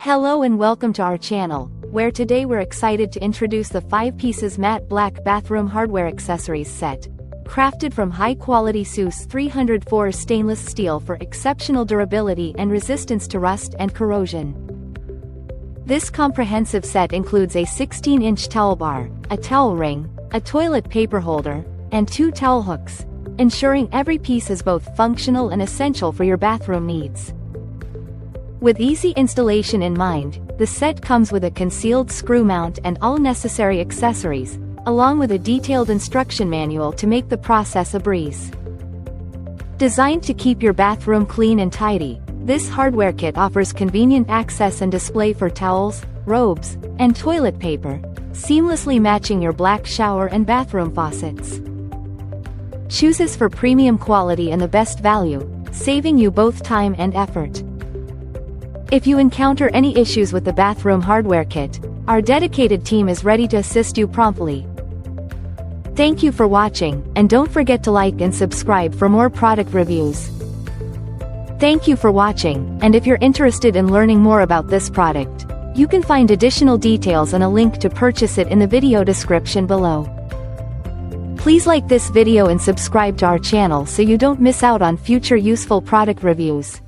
Hello and welcome to our channel, where today we're excited to introduce the 5 pieces matte black bathroom hardware accessories set. Crafted from high-quality SUS 304 stainless steel for exceptional durability and resistance to rust and corrosion. This comprehensive set includes a 16-inch towel bar, a towel ring, a toilet paper holder, and 2 towel hooks, ensuring every piece is both functional and essential for your bathroom needs. With easy installation in mind, the set comes with a concealed screw mount and all necessary accessories, along with a detailed instruction manual to make the process a breeze. Designed to keep your bathroom clean and tidy, this hardware kit offers convenient access and display for towels, robes, and toilet paper, seamlessly matching your black shower and bathroom faucets. Chooses for premium quality and the best value, saving you both time and effort. If you encounter any issues with the bathroom hardware kit, our dedicated team is ready to assist you promptly. Thank you for watching, and don't forget to like and subscribe for more product reviews. Thank you for watching, and if you're interested in learning more about this product, you can find additional details and a link to purchase it in the video description below. Please like this video and subscribe to our channel so you don't miss out on future useful product reviews.